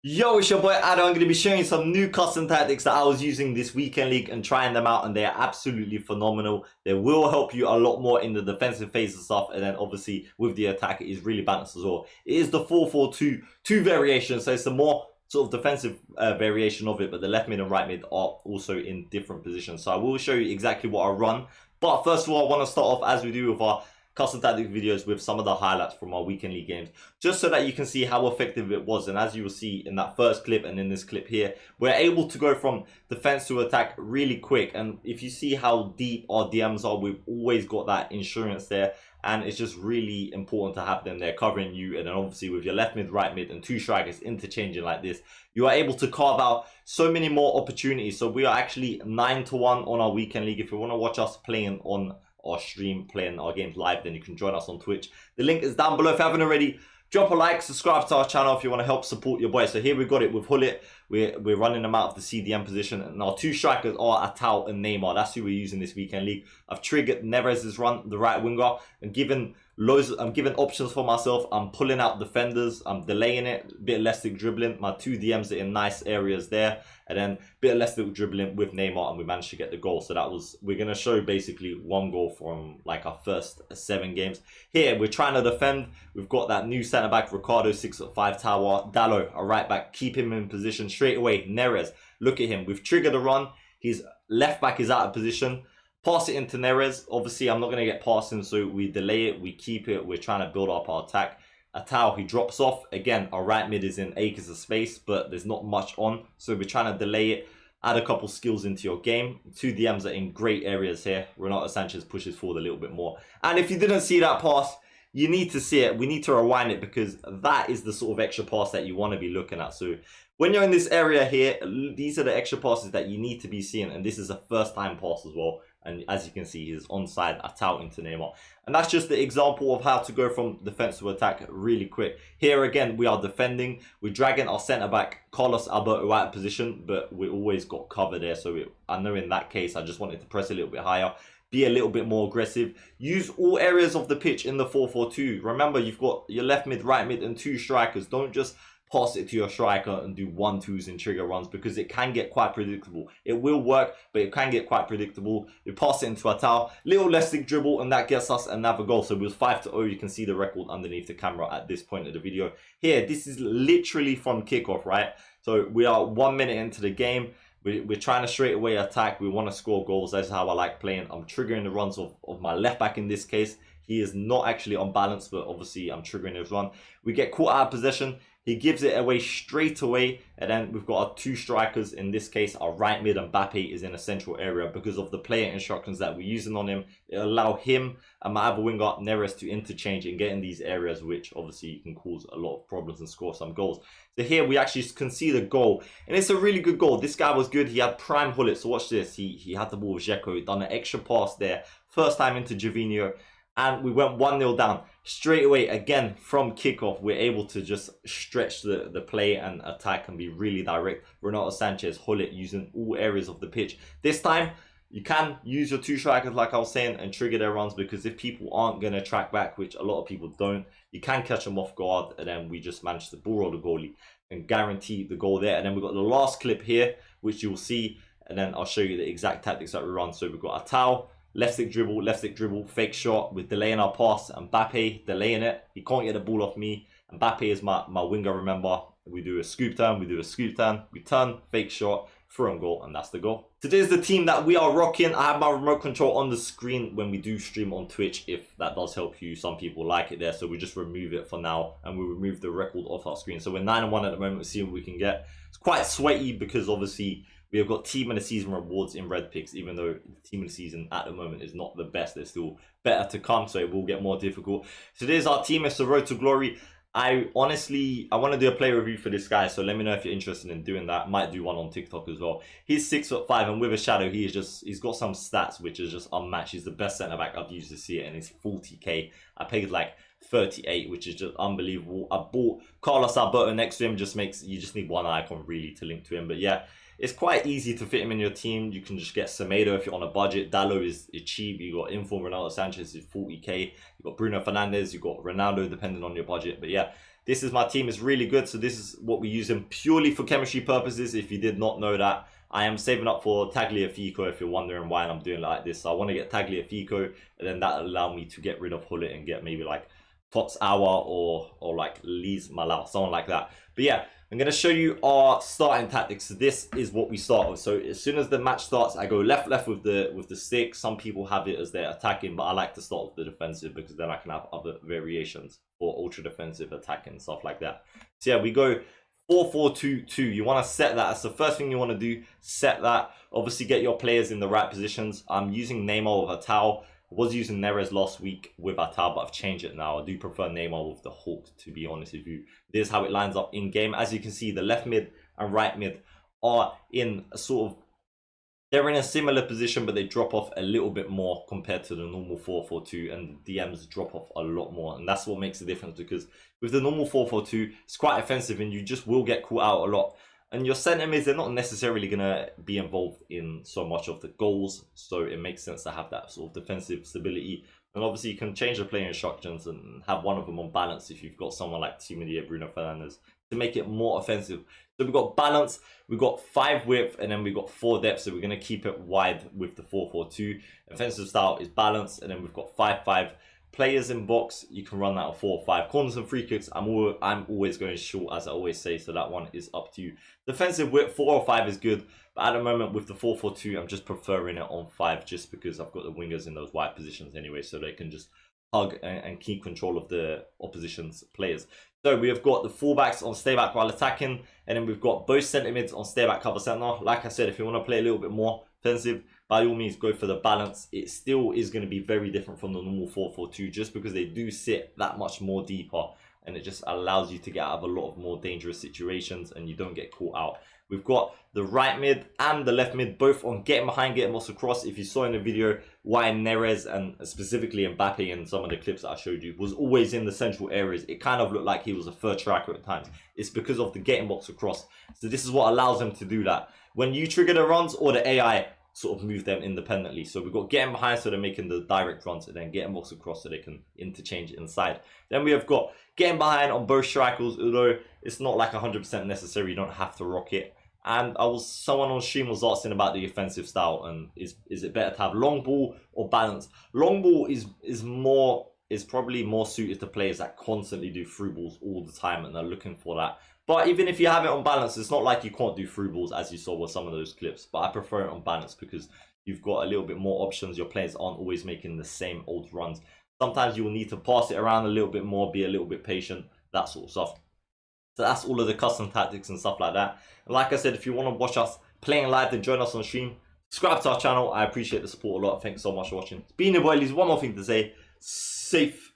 Yo, it's your boy Adam. I'm going to be showing you some new custom tactics that I was using this weekend league and trying them out, and they're absolutely phenomenal. They will help you a lot more in the defensive phase and stuff, and then obviously with the attack, it is really balanced as well. It is the 4-4-2 variation, so it's the more sort of defensive variation of it, but the left mid and right mid are also in different positions. So I will show you exactly what I run. But first of all, I want to start off, as we do with our custom tactic videos, with some of the highlights from our weekend league games, just so that you can see how effective it was. And as you will see in that first clip and in this clip here, we're able to go from defense to attack really quick. And if you see how deep our DMs are, we've always got that insurance there, and it's just really important to have them there covering you. And then obviously with your left mid, right mid, and two strikers interchanging like this, you are able to carve out so many more opportunities. So we are actually 9-1 on our weekend league. If you want to watch us playing on our stream, playing our games live, then you can join us on Twitch. The link is down below. If you haven't already, drop a like, subscribe to our channel if you want to help support your boy. So here we got it with Hullet. We're running them out of the CDM position, and our two strikers are Atal and Neymar. That's who we're using this weekend league. I've triggered Neres' run, the right winger, and given I'm giving options for myself. I'm pulling out defenders, I'm delaying it, a bit less dribbling. My two DMs are in nice areas there, and then a bit less dribbling with Neymar, and we managed to get the goal. So that was, we're gonna show basically one goal from like our first 7 games. Here we're trying to defend. We've got that new centre back Ricardo, 6'5" tower, Dallo, a right back, keep him in position straight away. Neres, look at him, we've triggered a run, his left back is out of position. Pass it into Neres. Obviously, I'm not going to get past him, so we delay it, we keep it, we're trying to build up our attack. Atal, he drops off. Again, our right mid is in acres of space, but there's not much on, so we're trying to delay it. Add a couple skills into your game. Two DMs are in great areas here. Renato Sanchez pushes forward a little bit more. And if you didn't see that pass, you need to see it. We need to rewind it, because that is the sort of extra pass that you want to be looking at. So when you're in this area here, these are the extra passes that you need to be seeing. And this is a first time pass as well. And as you can see, he's onside, Atal into Neymar. And that's just the example of how to go from defense to attack really quick. Here again, we are defending. We're dragging our centre-back, Carlos Alberto, out of position, but we always got cover there. So I know in that case, I just wanted to press a little bit higher, be a little bit more aggressive. Use all areas of the pitch in the 4-4-2. Remember, you've got your left mid, right mid, and two strikers. Don't just pass it to your striker and do 1-2s and trigger runs, because it can get quite predictable. It will work, but it can get quite predictable. We pass it into Atal, little less dribble, and that gets us another goal. So it was 5-0. You can see the record underneath the camera at this point of the video. Here, this is literally from kickoff, right? So we are 1 minute into the game. We're trying to straight away attack. We want to score goals. That's how I like playing. I'm triggering the runs of my left back in this case. He is not actually on balance, but obviously I'm triggering his run. We get caught out of possession. He gives it away straight away, and then we've got our two strikers. In this case, our right mid, Mbappe, is in a central area because of the player instructions that we're using on him. It allow him and my other winger, Neres, to interchange and get in these areas, which obviously can cause a lot of problems and score some goals. So here we actually concede a goal, and it's a really good goal. This guy was good. He had prime Hullet. So watch this. He had the ball with Dzeko, done an extra pass there, first time into Javinho, and we went 1-0 down. Straight away, again, from kickoff, we're able to just stretch the play and attack and be really direct. Renato Sanchez, Hullet, using all areas of the pitch. This time, you can use your two strikers, like I was saying, and trigger their runs, because if people aren't going to track back, which a lot of people don't, you can catch them off guard, and then we just manage to ball roll the goalie and guarantee the goal there. And then we've got the last clip here, which you'll see, and then I'll show you the exact tactics that we run. So we've got Atal, left stick dribble, fake shot. We're delaying our pass. Mbappe delaying it. He can't get the ball off me. Mbappe is my winger, remember. We do a scoop turn, we turn, fake shot, throw and goal, and that's the goal. Today's the team that we are rocking. I have my remote control on the screen when we do stream on Twitch, if that does help you. Some people like it there, so we just remove it for now, and we remove the record off our screen. So we're 9-1 at the moment. We'll see what we can get. It's quite sweaty because obviously we have got team of the season rewards in red picks, even though the team of the season at the moment is not the best. There's still better to come, so it will get more difficult. So there's our team. It's the road to glory. I want to do a play review for this guy, so let me know if you're interested in doing that. Might do one on TikTok as well. He's 6'5", and with a shadow, he's got some stats which is just unmatched. He's the best centre back I've used this year, and it's 40k. I paid like 38, which is just unbelievable. I bought Carlos Alberto next to him. You just need one icon really to link to him. But yeah, it's quite easy to fit him in your team. You can just get Semedo if you're on a budget. Dallo is cheap. You got Inform Ronaldo Sanchez is 40k. You got Bruno Fernandes. You got Ronaldo, depending on your budget. But yeah, This is my team. It's really good. So this is what we use them purely for chemistry purposes. If you did not know that, I am saving up for Tagliafico, if you're wondering why I'm doing like this. So I want to get Tagliafico, and then that'll allow me to get rid of Hullet and get maybe like Tots Hour or like Lees Malau, someone like that. But yeah, I'm going to show you our starting tactics. So this is what we start with. So as soon as the match starts, I go left with the stick. Some people have it as their attacking, but I like to start with the defensive because then I can have other variations for ultra defensive attacking and stuff like that. So yeah, we go 4-4-2-2. You want to set that. That's the first thing you want to do. Set that. Obviously, get your players in the right positions. I'm using Neymar with Atao. I was using Neres last week with Atao, but I've changed it now. I do prefer Neymar with the Hulk, to be honest with you. This is how it lines up in game. As you can see, the left mid and right mid are in a sort of, they're in a similar position, but they drop off a little bit more compared to the normal 4-4-2, and the DMs drop off a lot more. And that's what makes the difference, because with the normal 4-4-2, it's quite offensive and you just will get caught out a lot. And your centre mids, they're not necessarily going to be involved in so much of the goals. So it makes sense to have that sort of defensive stability. And obviously you can change the player instructions and have one of them on balance if you've got someone like Timothy, Bruno Fernandes, to make it more offensive. So we've got balance, we've got 5 width, and then we've got 4 depth. So we're going to keep it wide with the 4-4-2. Offensive style is balance, and then we've got 5-5. Players in box, you can run that at 4-5. Corners and free kicks, I'm always going short, as I always say, so that one is up to you. Defensive width, 4 or 5 is good, but at the moment with the 4-4-2, I'm just preferring it on 5, just because I've got the wingers in those wide positions anyway, so they can just hug and keep control of the opposition's players. So we have got the fullbacks on stay back while attacking, and then we've got both centre mids on stay back cover centre. Like I said, if you want to play a little bit more offensive, by all means go for the balance. It still is going to be very different from the normal 4-4-2, just because they do sit that much more deeper, and it just allows you to get out of a lot of more dangerous situations and you don't get caught out. We've got the right mid and the left mid both on getting behind, getting also across. If you saw in the video why Neres and specifically Mbappe in some of the clips that I showed you was always in the central areas, it kind of looked like he was a third striker at times. It's because of the getting box across. So this is what allows them to do that. When you trigger the runs, or the AI sort of move them independently. So we've got getting behind, so they're making the direct runs, and then getting box across so they can interchange inside. Then we have got getting behind on both strikers, although it's not like 100% necessary. You don't have to rock it. And someone on stream was asking about the offensive style, and is it better to have long ball or balance? Long ball is probably more suited to players that constantly do through balls all the time and are looking for that. But even if you have it on balance, it's not like you can't do through balls, as you saw with some of those clips. But I prefer it on balance because you've got a little bit more options. Your players aren't always making the same old runs. Sometimes you will need to pass it around a little bit more, be a little bit patient, that sort of stuff. So that's all of the custom tactics and stuff like that. And like I said, if you want to watch us playing live, then join us on stream. Subscribe to our channel. I appreciate the support a lot. Thanks so much for watching. It's been your boy Lees. One more thing to say. Safe.